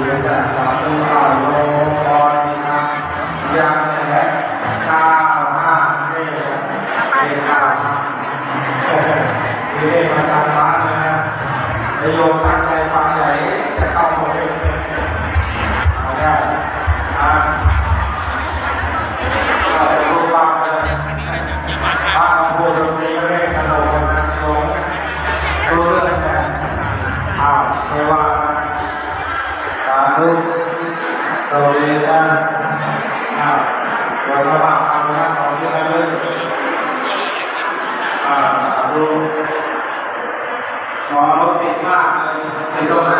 ก็จะสาธุอาโลกรนะยังแหละข้าวห้าเนี่ยเป็นข้าวนี่มาทางบ้านนะโยมตั้งใจฟังใหญ่จะเข้าหมดเลยเอาได้รูปบ้างเลยบ้านพูดตรงนี้ก็ได้สนุกนะโยมรู้เรื่องแต่ไม่ว่าสาธุเราเรียนกันเราระบาดทำงานของที่นั่นเลยสาธุหมอรถติดมากเลยติดตรงไหน